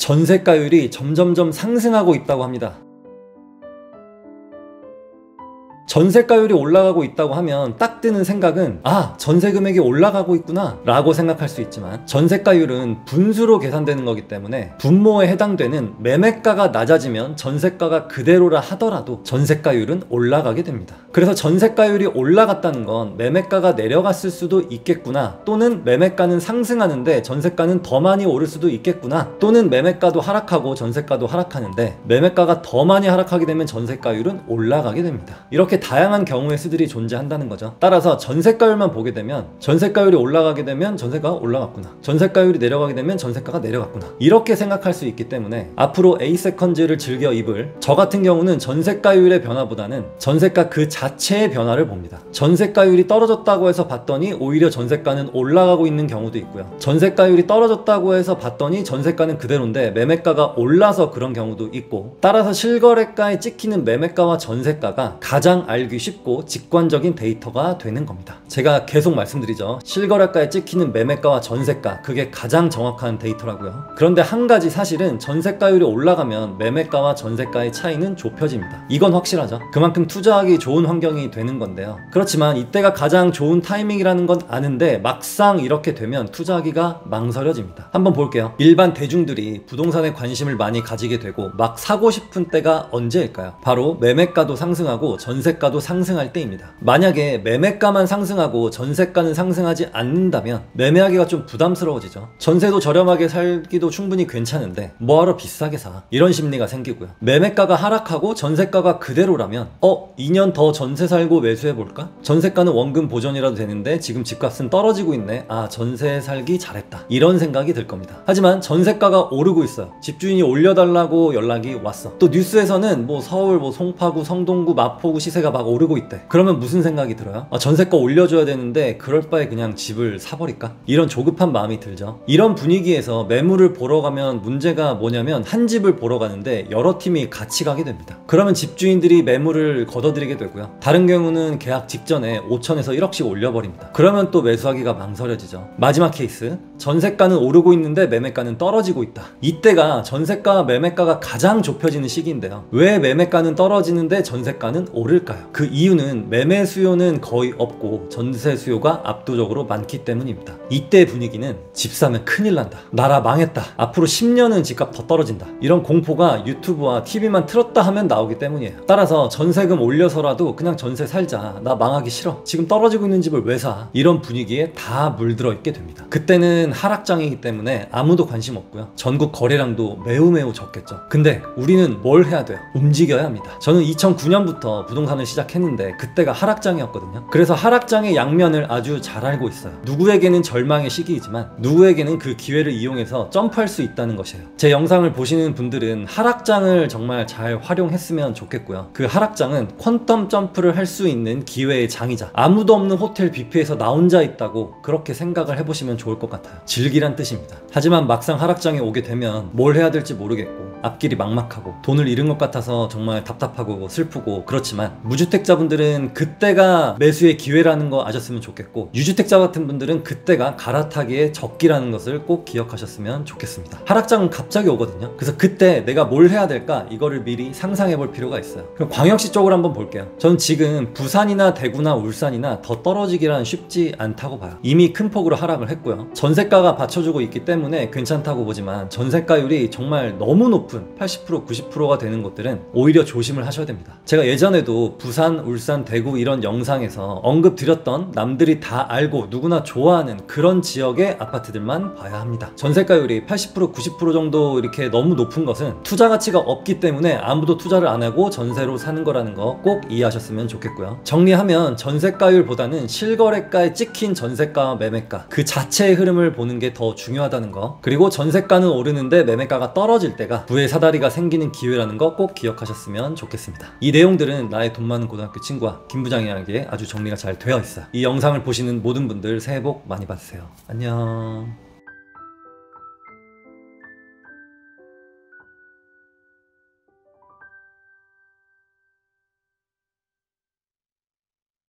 전세가율이 점점점 상승하고 있다고 합니다. 전세가율이 올라가고 있다고 하면 딱 드는 생각은 전세 금액이 올라가고 있구나 라고 생각할 수 있지만, 전세가율은 분수로 계산되는 거기 때문에 분모에 해당되는 매매가가 낮아지면 전세가가 그대로라 하더라도 전세가율은 올라가게 됩니다. 그래서 전세가율이 올라갔다는 건 매매가가 내려갔을 수도 있겠구나, 또는 매매가는 상승하는데 전세가는 더 많이 오를 수도 있겠구나, 또는 매매가도 하락하고 전세가도 하락하는데 매매가가 더 많이 하락하게 되면 전세가율은 올라가게 됩니다. 이렇게 다양한 경우의 수들이 존재한다는 거죠. 따라서 전세가율만 보게 되면 전세가율이 올라가게 되면 전세가가 올라갔구나, 전세가율이 내려가게 되면 전세가가 내려갔구나, 이렇게 생각할 수 있기 때문에 앞으로 A세컨즈를 즐겨 입을 저 같은 경우는 전세가율의 변화보다는 전세가 그 자체의 변화를 봅니다. 전세가율이 떨어졌다고 해서 봤더니 오히려 전세가는 올라가고 있는 경우도 있고요, 전세가율이 떨어졌다고 해서 봤더니 전세가는 그대로인데 매매가가 올라서 그런 경우도 있고, 따라서 실거래가에 찍히는 매매가와 전세가가 가장 알기 쉽고 직관적인 데이터가 되는 겁니다. 제가 계속 말씀드리죠. 실거래가에 찍히는 매매가와 전세가, 그게 가장 정확한 데이터라고요. 그런데 한 가지 사실은 전세가율이 올라가면 매매가와 전세가의 차이는 좁혀집니다. 이건 확실하죠. 그만큼 투자하기 좋은 환경이 되는 건데요. 그렇지만 이때가 가장 좋은 타이밍이라는 건 아는데 막상 이렇게 되면 투자하기가 망설여집니다. 한번 볼게요. 일반 대중들이 부동산에 관심을 많이 가지게 되고 막 사고 싶은 때가 언제일까요? 바로 매매가도 상승하고 전세가도 상승할 때입니다. 만약에 매매가만 상승하고 전세가는 상승하지 않는다면 매매하기가 좀 부담스러워지죠. 전세도 저렴하게 살기도 충분히 괜찮은데 뭐하러 비싸게 사, 이런 심리가 생기고요. 매매가가 하락하고 전세가가 그대로라면 2년 더 전세 살고 매수해볼까? 전세가는 원금 보전이라도 되는데 지금 집값은 떨어지고 있네, 전세 살기 잘했다, 이런 생각이 들 겁니다. 하지만 전세가가 오르고 있어요. 집주인이 올려달라고 연락이 왔어. 또 뉴스에서는 서울 송파구, 성동구, 마포구 시세가 막 오르고 있대. 그러면 무슨 생각이 들어요? 전세가 올려줘야 되는데 그럴 바에 그냥 집을 사버릴까? 이런 조급한 마음이 들죠. 이런 분위기에서 매물을 보러 가면 문제가 뭐냐면 한 집을 보러 가는데 여러 팀이 같이 가게 됩니다. 그러면 집주인들이 매물을 걷어들이게 되고요. 다른 경우는 계약 직전에 5천에서 1억씩 올려버립니다. 그러면 또 매수하기가 망설여지죠. 마지막 케이스, 전세가는 오르고 있는데 매매가는 떨어지고 있다. 이때가 전세가와 매매가가 가장 좁혀지는 시기인데요. 왜 매매가는 떨어지는데 전세가는 오를까요? 그 이유는 매매 수요는 거의 없고 전세 수요가 압도적으로 많기 때문입니다. 이때 분위기는 집 사면 큰일 난다, 나라 망했다, 앞으로 10년은 집값 더 떨어진다, 이런 공포가 유튜브와 TV만 틀었다 하면 나오기 때문이에요. 따라서 전세금 올려서라도 그냥 전세 살자, 나 망하기 싫어, 지금 떨어지고 있는 집을 왜 사, 이런 분위기에 다 물들어 있게 됩니다. 그때는 하락장이기 때문에 아무도 관심 없고요. 전국 거래량도 매우 적겠죠. 근데 우리는 뭘 해야 돼요? 움직여야 합니다. 저는 2009년부터 부동산을 시작했는데 그때가 하락장이었거든요. 그래서 하락장의 양면을 아주 잘 알고 있어요. 누구에게는 절망의 시기이지만 누구에게는 그 기회를 이용해서 점프할 수 있다는 것이에요. 제 영상을 보시는 분들은 하락장을 정말 잘 활용했으면 좋겠고요. 그 하락장은 퀀텀 점프를 할 수 있는 기회의 장이자, 아무도 없는 호텔 뷔페에서 나 혼자 있다고 그렇게 생각을 해보시면 좋을 것 같아요. 즐기란 뜻입니다. 하지만 막상 하락장에 오게 되면 뭘 해야 될지 모르겠고 앞길이 막막하고 돈을 잃은 것 같아서 정말 답답하고 슬프고 그렇지만, 무주택자분들은 그때가 매수의 기회라는 거 아셨으면 좋겠고, 유주택자 같은 분들은 그때가 갈아타기의 적기라는 것을 꼭 기억하셨으면 좋겠습니다. 하락장은 갑자기 오거든요. 그래서 그때 내가 뭘 해야 될까, 이거를 미리 상상해 볼 필요가 있어요. 그럼 광역시 쪽으로 한번 볼게요. 저는 지금 부산이나 대구나 울산이나 더 떨어지기란 쉽지 않다고 봐요. 이미 큰 폭으로 하락을 했고요. 전세가가 받쳐주고 있기 때문에 괜찮다고 보지만 전세가율이 정말 너무 높은 80%, 90%가 되는 곳들은 오히려 조심을 하셔야 됩니다. 제가 예전에도 부산, 울산, 대구 이런 영상에서 언급드렸던 남들이 다 알고 누구나 좋아하는 그런 지역의 아파트들만 봐야 합니다. 전세가율이 80%, 90% 정도 이렇게 너무 높은 것은 투자 가치가 없기 때문에 아무도 투자를 안 하고 전세로 사는 거라는 거 꼭 이해하셨으면 좋겠고요. 정리하면 전세가율보다는 실거래가에 찍힌 전세가와 매매가 그 자체의 흐름을 보는 게 더 중요하다는 거, 그리고 전세가는 오르는데 매매가가 떨어질 때가 부의 사다리가 생기는 기회라는 거 꼭 기억하셨으면 좋겠습니다. 이 내용들은 나의 돈 많은 고등학교 친구와 김부장이야기에 아주 정리가 잘 되어 있어요. 이 영상을 보시는 모든 분들 새해 복 많이 받으세요. 안녕.